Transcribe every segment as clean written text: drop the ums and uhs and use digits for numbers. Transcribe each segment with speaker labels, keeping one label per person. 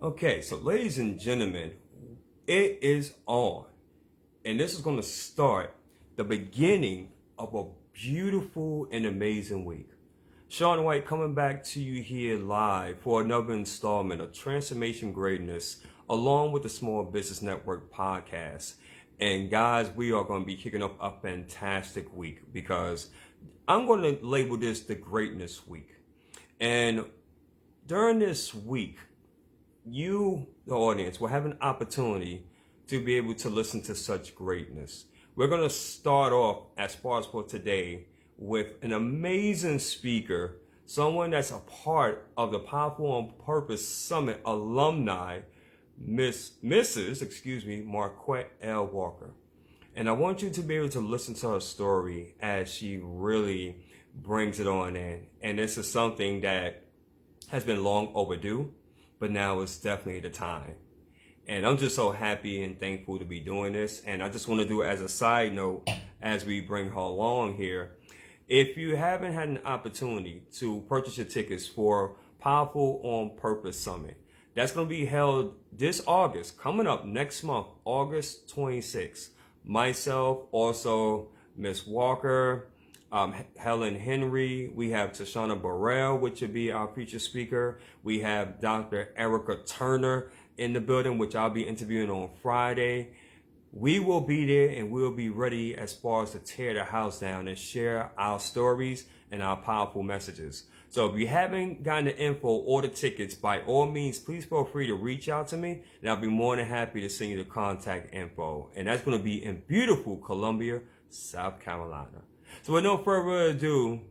Speaker 1: Okay, so ladies and gentlemen, it is on. And this is going to start the beginning of a beautiful and amazing week. Sean White coming back to you here live for another installment of Transformation Greatness, along with the Small Business Network podcast. And guys, we are going to be kicking off a fantastic week because I'm going to label this the Greatness Week. And during this week, you, the audience, will have an opportunity to be able to listen to such greatness. We're going to start off, as far as for today, with an amazing speaker, someone that's a part of the Powerful on Purpose Summit alumni, Mrs. Marquette L. Walker. And I want you to be able to listen to her story as she really brings it on in. And this is something that has been long overdue, but now is definitely the time. And I'm just so happy and thankful to be doing this. And I just want to do it as a side note as we bring her along here. If you haven't had an opportunity to purchase your tickets for Powerful on Purpose Summit, that's going to be held this August, coming up next month, August 26th. Myself, also Miss Walker, Helen Henry. We have Tashana Burrell, which will be our featured speaker. We have Dr. Erica Turner in the building, which I'll be interviewing on Friday. We will be there and we'll be ready as far as to tear the house down and share our stories and our powerful messages. So if you haven't gotten the info or the tickets, by all means, please feel free to reach out to me and I'll be more than happy to send you the contact info. And that's going to be in beautiful Columbia, South Carolina. So with no further ado,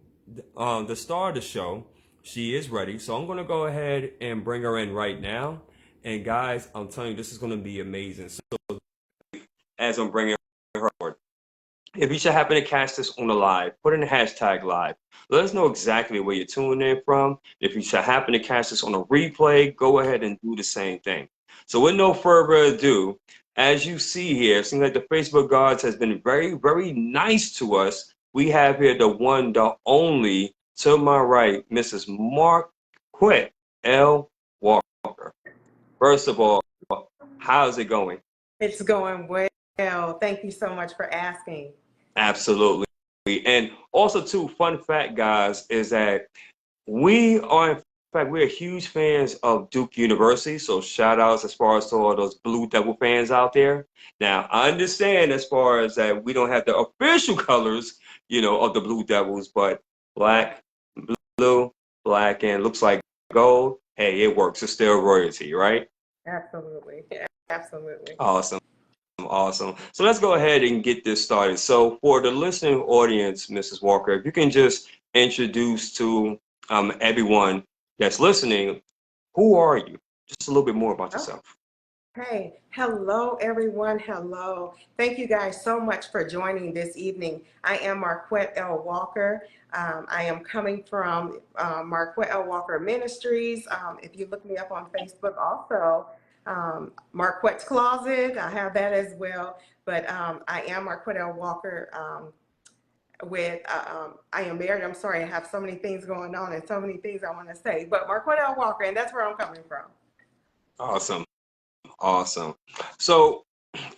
Speaker 1: the star of the show, she is ready. So I'm going to go ahead and bring her in right now. And guys, I'm telling you, this is going to be amazing. So as I'm bringing her forward, if you should happen to catch this on the live, put in the hashtag live. Let us know exactly where you're tuning in from. If you should happen to catch this on a replay, go ahead and do the same thing. So with no further ado, as you see here, it seems like the Facebook gods has been very, very nice to us. We have here the one, the only, to my right, Mrs. Marquette L. Walker. First of all, how's it going?
Speaker 2: It's going well. Thank you so much for asking.
Speaker 1: Absolutely. And also, too, fun fact, guys, is that we're huge fans of Duke University. So shout outs as far as to all those Blue Devil fans out there. Now, I understand as far as that we don't have the official colors, of the Blue Devils, but black, blue, black, and looks like gold. Hey, it works. It's still royalty, right?
Speaker 2: Absolutely. Absolutely.
Speaker 1: Awesome. Awesome. So let's go ahead and get this started. So for the listening audience, Mrs. Walker, if you can just introduce to everyone that's listening, who are you? Just a little bit more about yourself.
Speaker 2: Hey, hello, everyone. Hello. Thank you guys so much for joining this evening. I am Marquette L. Walker. I am coming from Marquette L. Walker Ministries. If you look me up on Facebook also, Marquette's Closet, I have that as well. But I am Marquette L. Walker I am married. I'm sorry, I have so many things going on and so many things I want to say. But Marquette L. Walker, and that's where I'm coming from.
Speaker 1: Awesome. Awesome. So,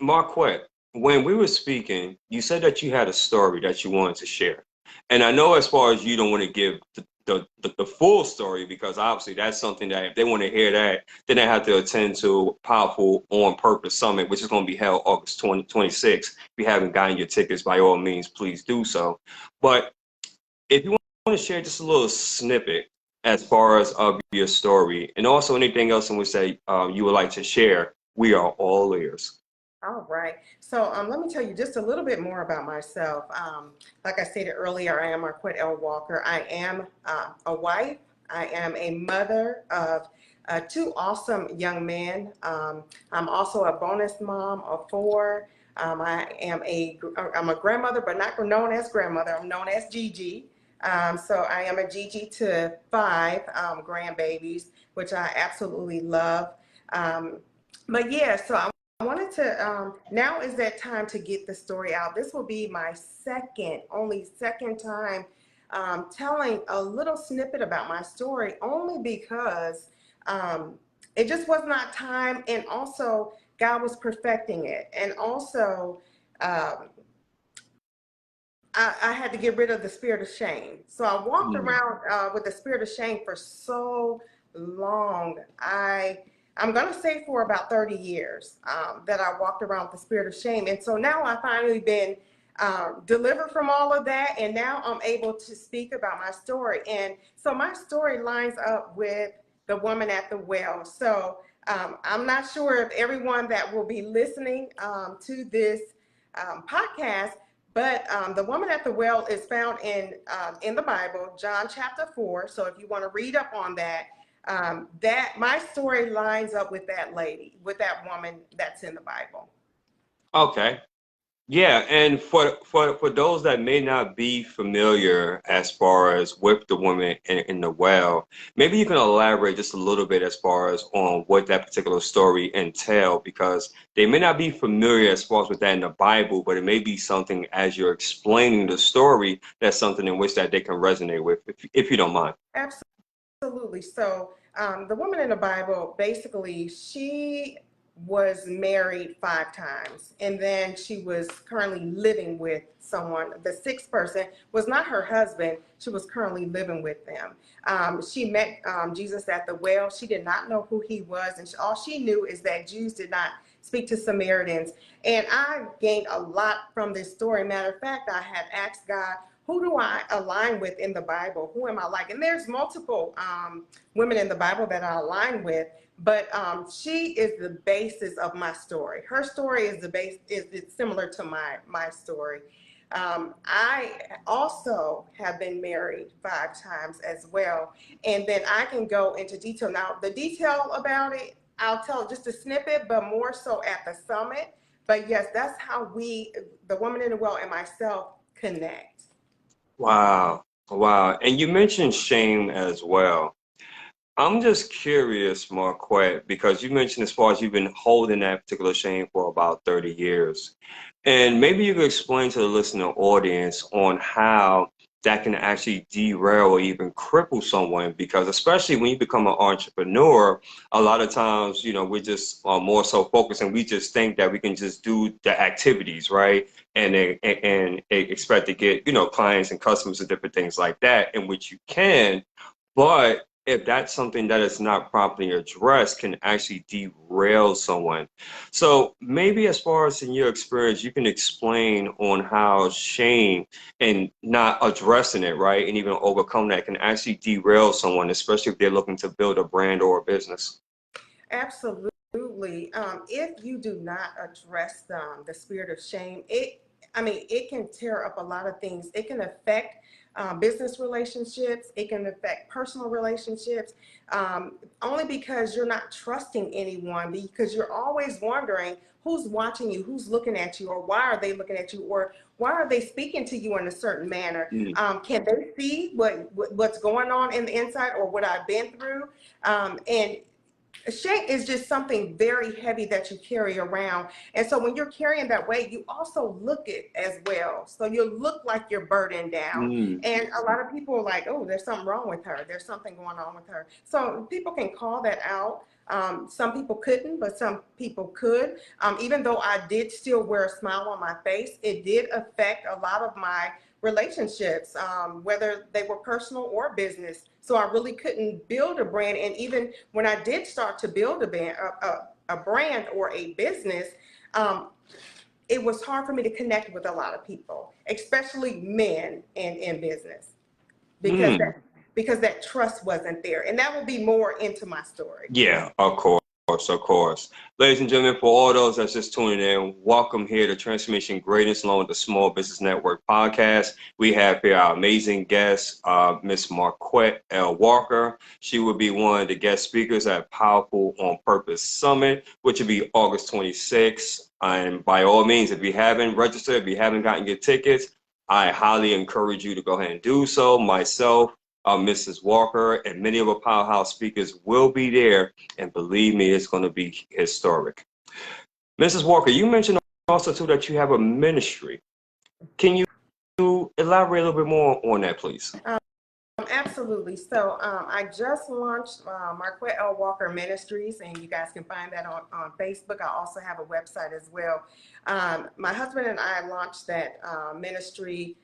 Speaker 1: Marquette, when we were speaking, you said that you had a story that you wanted to share. And I know as far as you don't want to give the full story, because obviously that's something that if they want to hear that, then they have to attend to Powerful on Purpose Summit, which is going to be held August 2026. If you haven't gotten your tickets, by all means, please do so. But if you want to share just a little snippet as far as of your story, and also anything else in which that you would like to share, we are all ears.
Speaker 2: All right. So let me tell you just a little bit more about myself. Like I stated earlier, I am Marquette L. Walker. I am a wife. I am a mother of two awesome young men. I'm also a bonus mom of four. I'm a grandmother, but not known as grandmother. I'm known as Gigi. So I am a Gigi to five grandbabies, which I absolutely love. But yeah, so I wanted to, now is that time to get the story out. This will be my only second time telling a little snippet about my story, only because it just was not time. And also God was perfecting it. And also, um, I had to get rid of the spirit of shame. So I walked
Speaker 1: Mm.
Speaker 2: around with the spirit of shame for so long. I'm going to say for about 30 years that I walked around with the spirit of shame. And so now I've finally been delivered from all of that. And now I'm able to speak about my story. And so my story lines up with the woman at the well. So I'm not sure if everyone that will be listening to this podcast, but the woman at the well is found in the Bible, John chapter 4. So if you want to read up on that, that my story lines up with that lady, with that woman that's in the Bible.
Speaker 1: Okay. Yeah, and for those that may not be familiar as far as with the woman in the well, maybe you can elaborate just a little bit as far as on what that particular story entail, because they may not be familiar as far as with that in the Bible, but it may be something as you're explaining the story that's something in which that they can resonate with, if you don't mind.
Speaker 2: Absolutely. So the woman in the Bible, basically, she was married 5 times, and then she was currently living with someone. The sixth person was not her husband. She was currently living with them. She met Jesus at the well. She did not know who he was, and all she knew is that Jews did not speak to Samaritans. And I gained a lot from this story. Matter of fact, I had asked God, who do I align with in the Bible? Who am I like? And there's multiple women in the Bible that I align with, but she is the basis of my story. Her story is the base, is similar to my story. I also have been married 5 times as well. And then I can go into detail. Now, the detail about it, I'll tell just a snippet, but more so at the summit. But yes, that's how we, the woman in the well and myself, connect.
Speaker 1: Wow. Wow. And you mentioned shame as well. I'm just curious, Marquette, because you mentioned as far as you've been holding that particular shame for about 30 years. And maybe you could explain to the listener audience on how that can actually derail or even cripple someone, because especially when you become an entrepreneur, a lot of times, we're just more so focused and we just think that we can just do the activities, right? And expect to get, clients and customers and different things like that, in which you can. But if that's something that is not properly addressed, can actually derail someone. So maybe as far as in your experience, you can explain on how shame and not addressing it, right, and even overcome that can actually derail someone, especially if they're looking to build a brand or a business.
Speaker 2: Absolutely. If you do not address the spirit of shame, it can tear up a lot of things. It can affect business relationships. It can affect personal relationships, only because you're not trusting anyone, because you're always wondering who's watching you, who's looking at you, or why are they looking at you, or why are they speaking to you in a certain manner?
Speaker 1: Mm.
Speaker 2: Can they see what's going on in the inside, or what I've been through? And shame is just something very heavy that you carry around. And so when you're carrying that weight, you also look it as well. So you look like you're burdened down.
Speaker 1: Mm.
Speaker 2: And a lot of people are like, oh, there's something wrong with her. There's something going on with her. So people can call that out. Some people couldn't, but some people could. Even though I did still wear a smile on my face, it did affect a lot of my relationships, whether they were personal or business. So I really couldn't build a brand. And even when I did start to build a brand or a business, um, it was hard for me to connect with a lot of people, especially men in business, because
Speaker 1: Mm.
Speaker 2: that trust wasn't there. And that will be more into my story.
Speaker 1: Yeah, of course, of course. Ladies and gentlemen, for all those that's just tuning in, welcome here to Transformation Greatness along with the Small Business Network podcast. We have here our amazing guest, Miss Marquette L. Walker. She will be one of the guest speakers at Powerful on Purpose Summit, which will be August 26th. And by all means, if you haven't registered, if you haven't gotten your tickets, I highly encourage you to go ahead and do so. Myself, Mrs. Walker, and many of our powerhouse speakers will be there, and believe me, it's going to be historic. Mrs. Walker, you mentioned also too that you have a ministry. Can you elaborate a little bit more on that, please?
Speaker 2: Absolutely. So I just launched Marquette L. Walker Ministries, and you guys can find that on Facebook. I also have a website as well. My husband and I launched that ministry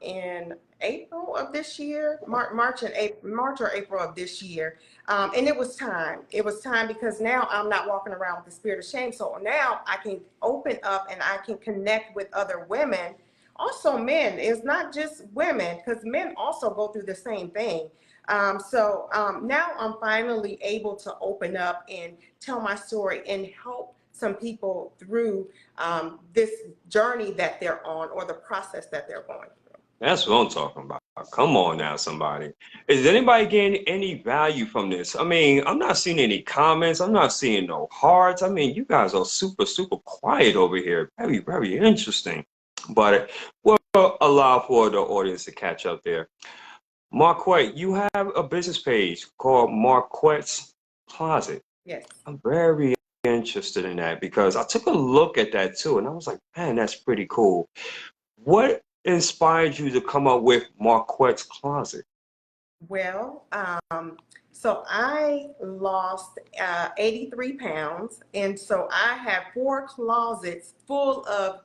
Speaker 2: in April of this year, March or April of this year. And it was time. It was time because now I'm not walking around with the spirit of shame. So now I can open up and I can connect with other women. Also men, it's not just women, because men also go through the same thing. Now I'm finally able to open up and tell my story and help some people through this journey that they're on, or the process that they're going through.
Speaker 1: That's what I'm talking about. Come on now, somebody. Is anybody getting any value from this? I mean, I'm not seeing any comments. I'm not seeing no hearts. I mean, you guys are super, super quiet over here. Very, very interesting. But we'll allow for the audience to catch up there. Marquette, you have a business page called Marquette's Closet.
Speaker 2: Yes.
Speaker 1: I'm very interested in that because I took a look at that too, and I was like, man, that's pretty cool. What inspired you to come up with Marquette's Closet?
Speaker 2: Well, so I lost 83 pounds, and so I have 4 closets full of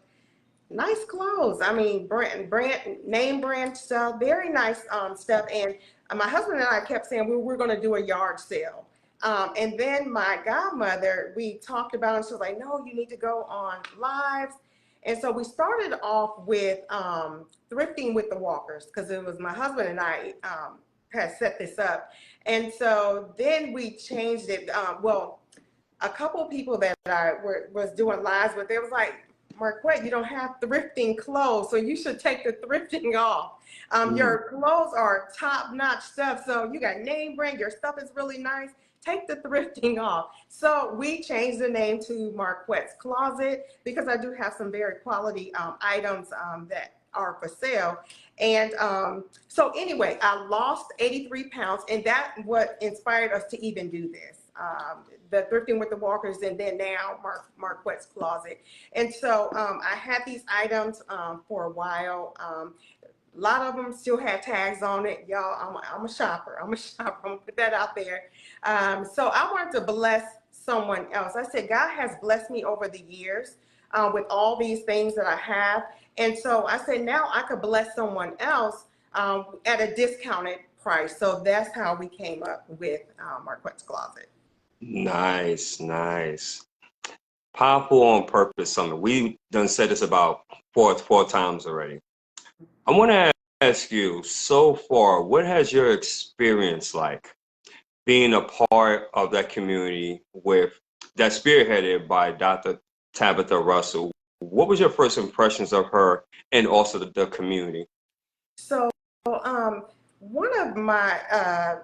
Speaker 2: nice clothes. I mean, name brand stuff, very nice stuff. And my husband and I kept saying we're going to do a yard sale. And then my godmother, we talked about it, and she was like, no, you need to go on lives. And so we started off with thrifting with the Walkers, because it was my husband and I had set this up. And so then we changed it. Well, a couple of people that I was doing lives with, they was like, Marquette, you don't have thrifting clothes, so you should take the thrifting off. Your clothes are top-notch stuff, so you got name brand, your stuff is really nice. Take the thrifting off. So we changed the name to Marquette's Closet because I do have some very quality items that are for sale. And so anyway, I lost 83 pounds, and that's what inspired us to even do this. The thrifting with the Walkers, and then now Marquette's Closet. And so I had these items for a while. A lot of them still had tags on it. Y'all, I'm a shopper. I'm gonna put that out there. So I wanted to bless someone else. I said, God has blessed me over the years with all these things that I have. And so I said, now I could bless someone else at a discounted price. So that's how we came up with Marquette's Closet.
Speaker 1: Nice, nice. Powerful on purpose summit. We done said this about four times already. I want to ask you, so far, what has your experience like being a part of that community with that spearheaded by Dr. Tabitha Russell? What was your first impressions of her and also the community?
Speaker 2: So one of my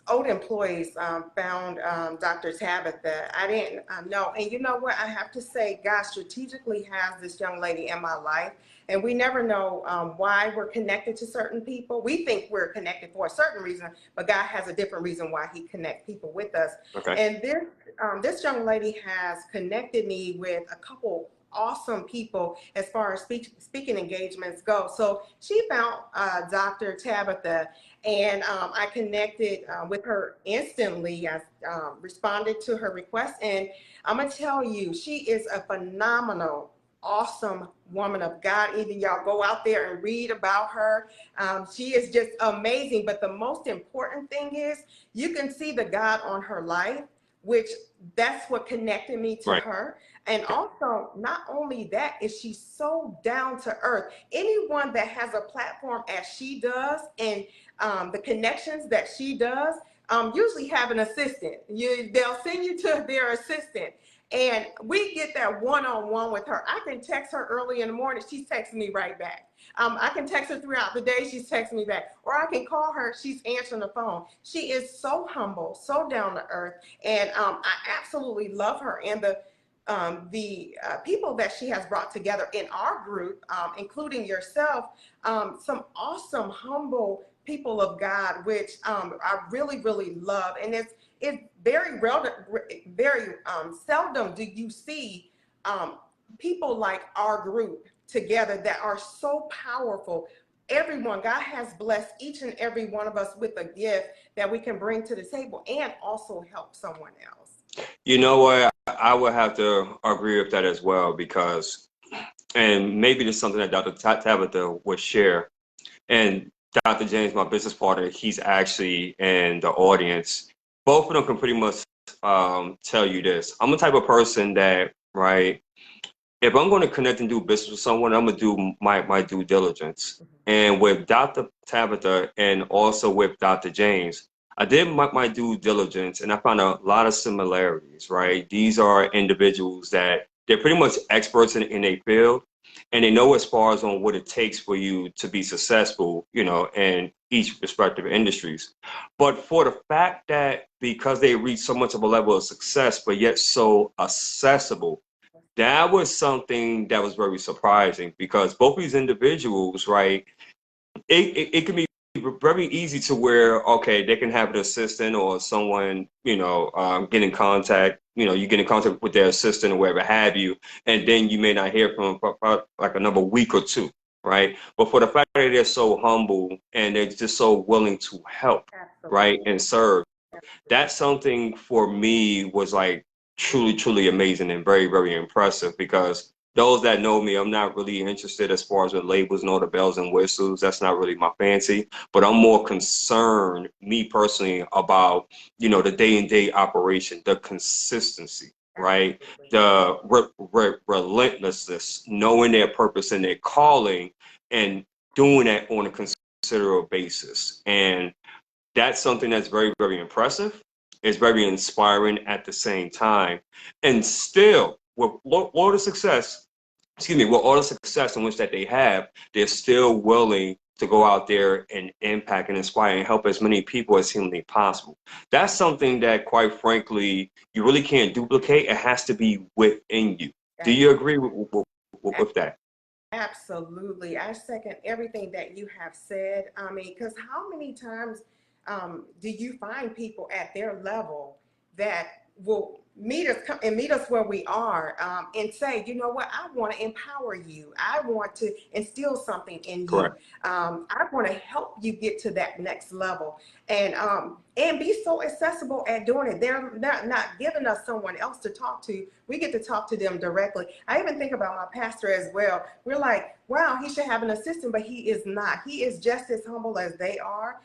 Speaker 2: old employees found Dr. Tabitha. I didn't know. And you know what? I have to say, God strategically has this young lady in my life. And we never know why we're connected to certain people. We think we're connected for a certain reason, but God has a different reason why he connects people with us.
Speaker 1: Okay.
Speaker 2: And this young lady has connected me with a couple awesome people as far as speaking engagements go. So she found Dr. Tabitha, and I connected with her instantly. I responded to her request, and I'm gonna tell you, she is a phenomenal, awesome woman of God. Either y'all go out there and read about her. She is just amazing. But the most important thing is you can see the God on her life, which that's what connected me to her. And also, not only that, is she's so down to earth. Anyone that has a platform as she does, and the connections that she does, usually have an assistant. They'll send you to their assistant. And we get that one-on-one with her. I can text her early in the morning. She's texting me right back. I can text her throughout the day. She's texting me back. Or I can call her. She's answering the phone. She is so humble, so down to earth. And I absolutely love her. And the people that she has brought together in our group, including yourself, some awesome, humble people of God, which I really, really love. And it's very seldom do you see people like our group together that are so powerful. everyone, God has blessed each and every one of us with a gift that we can bring to the table and also help someone else.
Speaker 1: You know what? I would have to agree with that as well because, and maybe there's something that Dr. Tabitha would share. And Dr. James, my business partner, he's actually in the audience. Both of them can pretty much tell you this. I'm the type of person that, right, if I'm going to connect and do business with someone, I'm going to do my due diligence. And with Dr. Tabitha and also with Dr. James, I did my due diligence and I found a lot of similarities, right? These are individuals that they're pretty much experts in a field and they know as far as on what it takes for you to be successful, you know, in each respective industries. But for the fact that because they reach so much of a level of success, but yet so accessible, that was something that was very surprising because both these individuals, right, it can be very easy to where, okay, they can have an assistant or someone, you know, get in contact, you know, you get in contact with their assistant or whatever have you, and then you may not hear from them for like another week or two, right? But for the fact that they're so humble and they're just so willing to help, right,
Speaker 2: Absolutely.
Speaker 1: and serve, that's something for me was like truly amazing and very impressive because those that know me, I'm not really interested as far as the labels and all the bells and whistles. That's not really my fancy, but I'm more concerned, me personally, about, you know, the day and day operation, the consistency, right?
Speaker 2: Absolutely.
Speaker 1: The relentlessness, knowing their purpose and their calling and doing that on a considerable basis. And that's something that's very impressive. It's very inspiring at the same time. And still, with all the success, excuse me, with all the success in which that they have, they're still willing to go out there and impact and inspire and help as many people as humanly possible. That's something that, quite frankly, you really can't duplicate. It has to be within you. Do you agree with that?
Speaker 2: Absolutely. I second everything that you have said. I mean, because how many times do you find people at their level that will meet us where we are and say, you know what, I want to empower you. I want to instill something in you.
Speaker 1: Correct.
Speaker 2: I want to help you get to that next level and be so accessible at doing it. They're not giving us someone else to talk to. We get to talk to them directly. I even think about my pastor as well. We're like, wow, he should have an assistant, but he is not. He is just as humble as they are,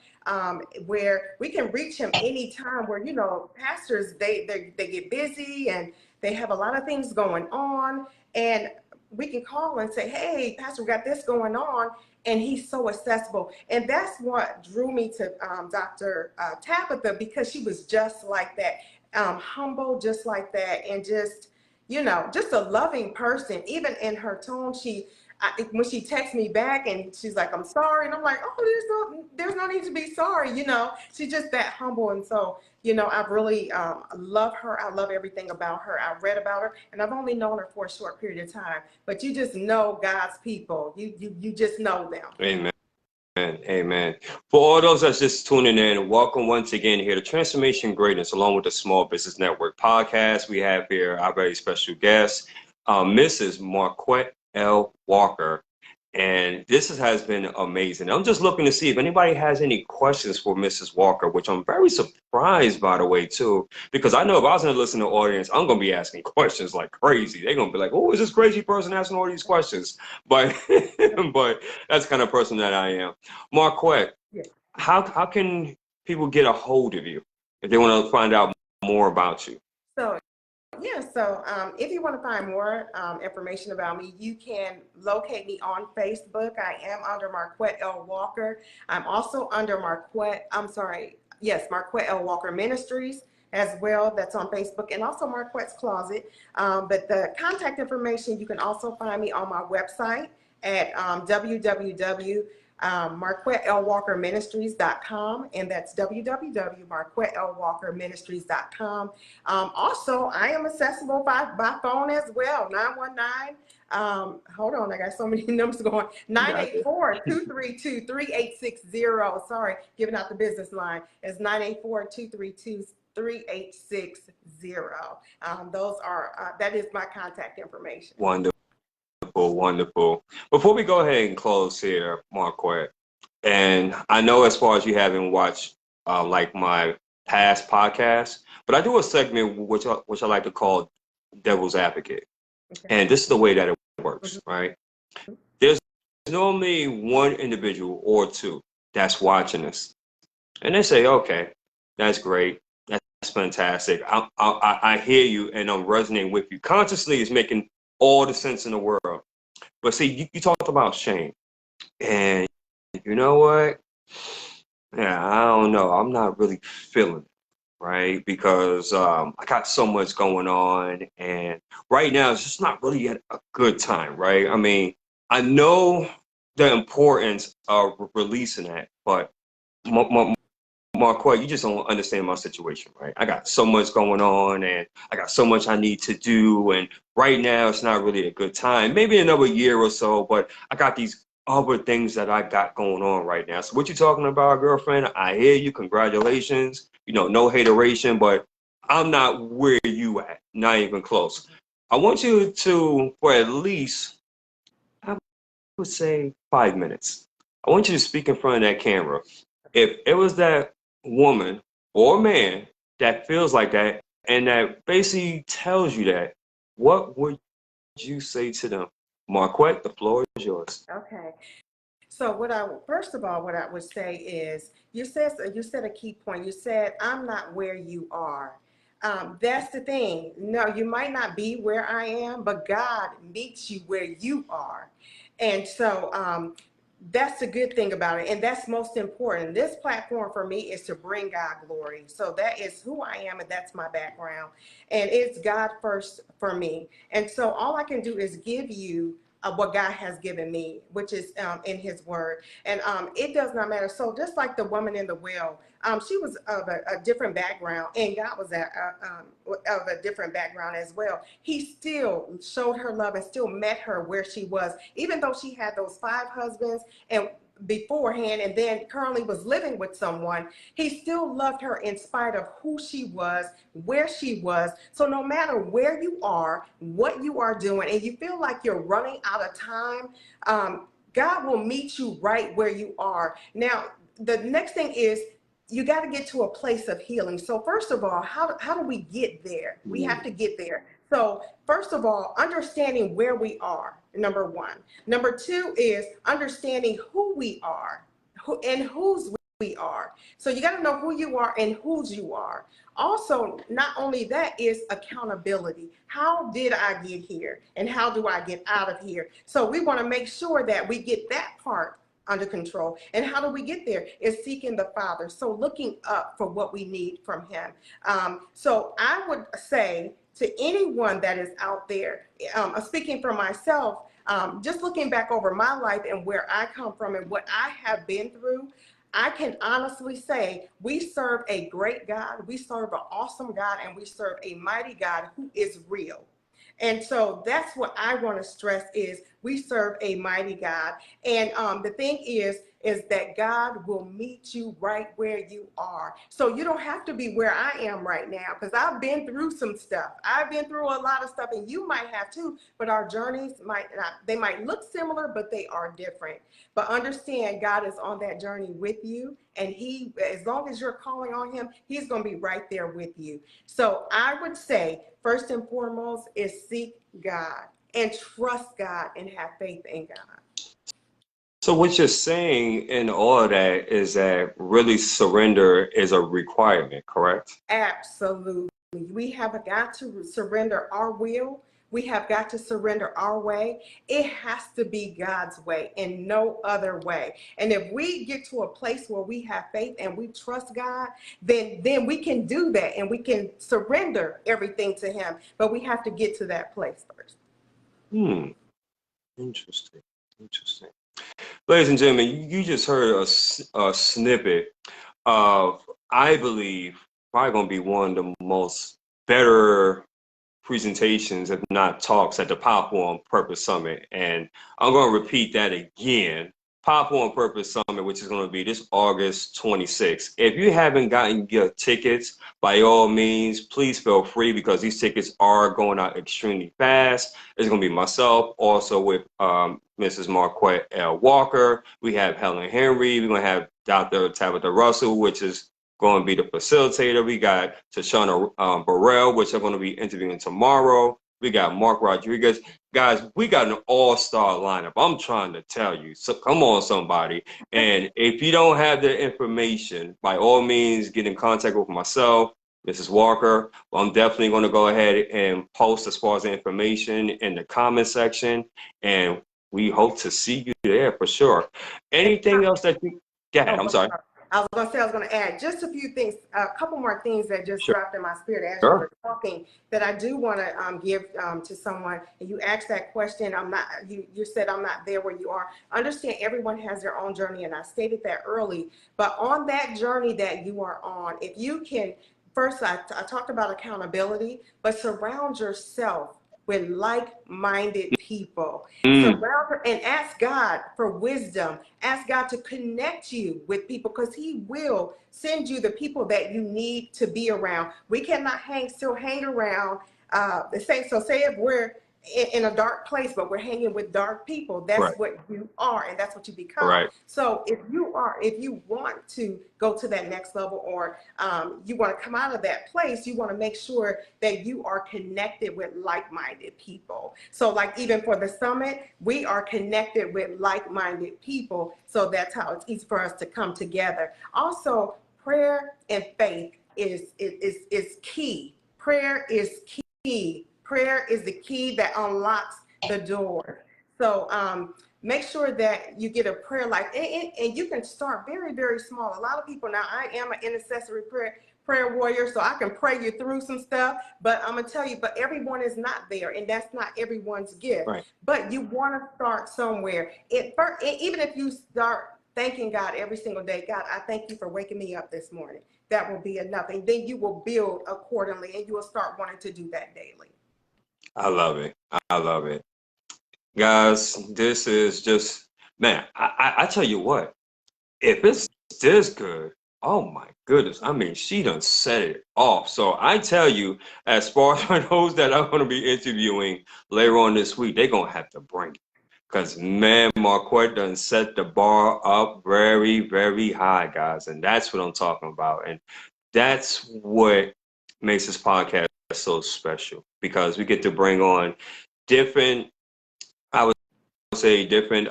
Speaker 2: where we can reach him anytime. Where, you know, pastors, they get busy and they have a lot of things going on, and we can call and say, hey, pastor, we got this going on. And he's so accessible. And that's what drew me to Dr. Tabitha, because she was just like that, humble, just like that, and just, you know, just a loving person. Even in her tone, when she texts me back and she's like, I'm sorry. And I'm like, oh, there's no need to be sorry. You know, she's just that humble. And so, you know, I really love her. I love everything about her. I read about her and I've only known her for a short period of time, but you just know God's people. You just know them.
Speaker 1: Amen. Amen. For all those that's just tuning in, welcome once again here to Transformation Greatness, along with the Small Business Network podcast. We have here our very special guest, Mrs. Marquette L. Walker. And has been amazing. I'm just looking to see if anybody has any questions for Mrs. Walker, which I'm very surprised, by the way, too, because I know if I was in the listening audience, I'm going to be asking questions like crazy. They're going to be like, oh, is this crazy person asking all these questions? But, but that's the kind of person that I am. Marquette,
Speaker 2: Yeah.
Speaker 1: how can people get a hold of you if they want to find out more about you?
Speaker 2: So yeah, so if you want to find more information about me, you can locate me on Facebook. I am under Marquette L. Walker. I'm also under Marquette L. Walker Ministries as well. That's on Facebook, and also Marquette's Closet. But the contact information, you can also find me on my website at www MarquetteLWalkerMinistries.com, and that's www.MarquetteLWalkerMinistries.com. Also, I am accessible by phone as well. 919. Hold on, I got so many numbers going. 984-232-3860. Sorry, giving out the business line. It's 984-232-3860. That is my contact information.
Speaker 1: Wonderful. Wonderful. Before we go ahead and close here, Marquette, And I know as far as you haven't watched like my past podcasts, but I do a segment which I like to call Devil's Advocate.
Speaker 2: Okay.
Speaker 1: And this is the way that it works,
Speaker 2: Mhm.
Speaker 1: right? There's normally one individual or two that's watching this, and they say, "Okay, that's great, that's fantastic. I hear you, and I'm resonating with you. Consciously, is making all the sense in the world." But see, you talked about shame, and you know what? Yeah, I don't know. I'm not really feeling it, right? Because I got so much going on, and right now it's just not really at a good time, right? I mean, I know the importance of releasing that, but Marquette, you just don't understand my situation, right? I got so much going on, and I got so much I need to do, and right now it's not really a good time. Maybe another year or so, but I got these other things that I got going on right now. So what you talking about, girlfriend? I hear you. Congratulations. You know, no hateration, but I'm not where you at. Not even close. I want you to, for at least, I would say 5 minutes. I want you to speak in front of that camera. If it was that woman or man that feels like that and that basically tells you that, what would you say to them? Marquette, the floor is yours.
Speaker 2: Okay. So first of all, what I would say is you said a key point. You said I'm not where you are. That's the thing. No, you might not be where I am, but God meets you where you are, and so that's the good thing about it, and that's most important. This platform for me is to bring God glory. So that is who I am, and that's my background, and it's God first for me. And so all I can do is give you what God has given me, which is in His Word, and it does not matter. So just like the woman in the well, she was of a different background, and God was of a different background as well. He still showed her love and still met her where she was, even though she had those 5 husbands and beforehand, and then currently was living with someone. He still loved her in spite of who she was, where she was. So no matter where you are, what you are doing, and you feel like you're running out of time, God will meet you right where you are. Now, the next thing is you got to get to a place of healing. So first of all, how do we get there? We have to get there. So first of all, understanding where we are, number one. Number two is understanding who we are, and whose we are. So you got to know who you are and whose you are. Also, not only that is accountability. How did I get here? And how do I get out of here? So we want to make sure that we get that part under control. And how do we get there? Is seeking the Father. So looking up for what we need from Him. So I would say to anyone that is out there, speaking for myself, just looking back over my life and where I come from and what I have been through, I can honestly say we serve a great God, we serve an awesome God, and we serve a mighty God who is real. And so that's what I want to stress is we serve a mighty God. And the thing is that God will meet you right where you are. So you don't have to be where I am right now, because I've been through some stuff. I've been through a lot of stuff, and you might have too, but our journeys might not, they might look similar, but they are different. But understand God is on that journey with you, and He, as long as you're calling on Him, He's going to be right there with you. So I would say, first and foremost, is seek God and trust God and have faith in God.
Speaker 1: So what you're saying in all of that is that really surrender is a requirement, correct?
Speaker 2: Absolutely. We have got to surrender our will. We have got to surrender our way. It has to be God's way and no other way. And if we get to a place where we have faith and we trust God, then we can do that and we can surrender everything to Him. But we have to get to that place first.
Speaker 1: Hmm. Interesting. Interesting. Ladies and gentlemen, you just heard a snippet of, I believe, probably going to be one of the most better presentations, if not talks, at the Powerful on Purpose Summit. And I'm going to repeat that again. Powerful on Purpose Summit, which is going to be this August 26th. If you haven't gotten your tickets, by all means, please feel free because these tickets are going out extremely fast. It's going to be myself, also with Mrs. Marquette L. Walker. We have Helen Henry. We're going to have Dr. Tabitha Russell, which is going to be the facilitator. We got Tashana Burrell, which I'm going to be interviewing tomorrow. We got Mark Rodriguez. Guys, we got an all-star lineup. I'm trying to tell you. So come on, somebody. And if you don't have the information, by all means, get in contact with myself, Mrs. Walker. I'm definitely going to go ahead and post as far as the information in the comment section. And we hope to see you there for sure. Anything else that you... Go ahead. I'm sorry.
Speaker 2: I was going to say, I was going to add just a few things, a couple more things that just dropped in my spirit as you were talking that I do want to give to someone. And you asked that question. You said I'm not there where you are. Understand everyone has their own journey. And I stated that early, but on that journey that you are on, if you can, first, I talked about accountability, but surround yourself with like-minded people. Surround her and ask God for wisdom. Ask God to connect you with people because he will send you the people that you need to be around. We cannot still hang around the same. So say if we're in a dark place, but we're hanging with dark people, that's what you are and that's what you become. So if you want to go to that next level or you want to come out of that place, you want to make sure that you are connected with like-minded people. So like even for the summit, we are connected with like-minded people. So that's how it's easy for us to come together. Also, prayer and faith is key. Prayer is key. Prayer is the key that unlocks the door. So make sure that you get a prayer life, and you can start very, very small. A lot of people, now I am an intercessory prayer warrior, so I can pray you through some stuff, but I'm gonna tell you, but everyone is not there, and that's not everyone's gift. But you want to start somewhere. Even if you start thanking God every single day, God, I thank you for waking me up this morning. That will be enough, and then you will build accordingly, and you will start wanting to do that daily.
Speaker 1: I love it. I love it. Guys, this is just, man, I tell you what, if it's this good, oh my goodness. I mean, she done set it off. So I tell you, as far as those that I'm going to be interviewing later on this week, they're going to have to bring it. Because, man, Marquette done set the bar up very, very high, guys. And that's what I'm talking about. And that's what makes this podcast so special. Because we get to bring on different, I would say different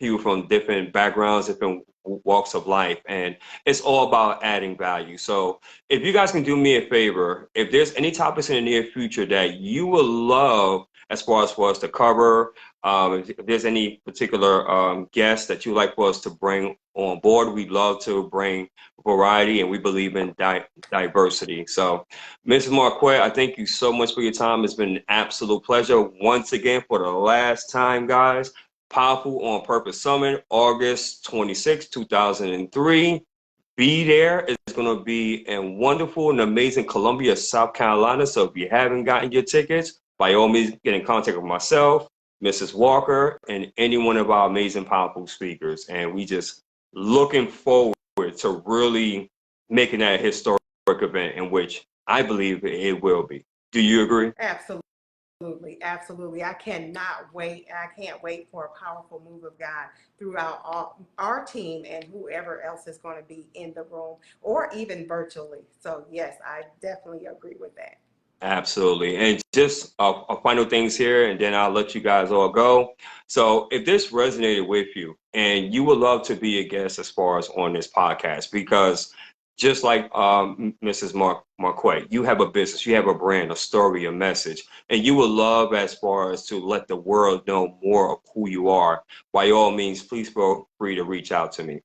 Speaker 1: people from different backgrounds, different walks of life, and it's all about adding value. So if you guys can do me a favor, if there's any topics in the near future that you would love as far as for us to cover, if there's any particular guests that you'd like for us to bring on board, we'd love to bring variety, and we believe in diversity. So Mrs. Marquette, I thank you so much for your time. It's been an absolute pleasure. Once again, for the last time, guys, Powerful on Purpose Summit, August 26, 2003. Be there. It's going to be in wonderful and amazing Columbia, South Carolina. So if you haven't gotten your tickets, by all means, get in contact with myself, Mrs. Walker, and any one of our amazing, powerful speakers. And we just looking forward to really making that historic event, in which I believe it will be. Do you agree?
Speaker 2: Absolutely, absolutely. I cannot wait. I can't wait for a powerful move of God throughout our team and whoever else is going to be in the room or even virtually. So yes, I definitely agree with that.
Speaker 1: Absolutely. And just a final things here, and then I'll let you guys all go. So if this resonated with you and you would love to be a guest as far as on this podcast, because just like Mrs. Marquette, you have a business, you have a brand, a story, a message, and you would love as far as to let the world know more of who you are. By all means, please feel free to reach out to me.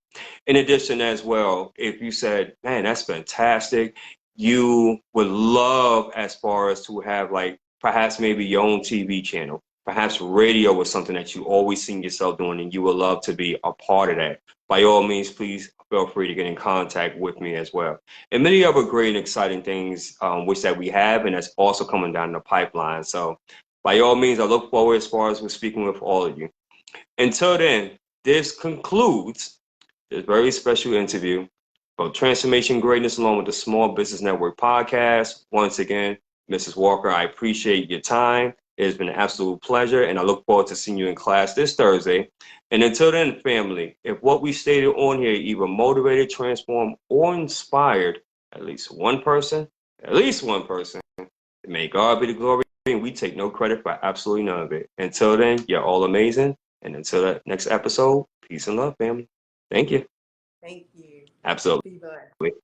Speaker 1: In addition as well, if you said, man, that's fantastic, you would love as far as to have like perhaps maybe your own TV channel, perhaps radio was something that you always seen yourself doing and you would love to be a part of that. By all means, please feel free to get in contact with me as well. And many other great and exciting things which that we have, and that's also coming down the pipeline. So by all means, I look forward as far as we're speaking with all of you. Until then, this concludes this very special interview about Transformation Greatness along with the Small Business Network podcast. Once again, Mrs. Walker, I appreciate your time. It has been an absolute pleasure, and I look forward to seeing you in class this Thursday. And until then, family, if what we stated on here either motivated, transformed, or inspired at least one person, may God be the glory, and we take no credit for absolutely none of it. Until then, you're all amazing. And until that next episode, peace and love, family. Thank you.
Speaker 2: Thank you.
Speaker 1: Absolutely.
Speaker 2: Be blessed.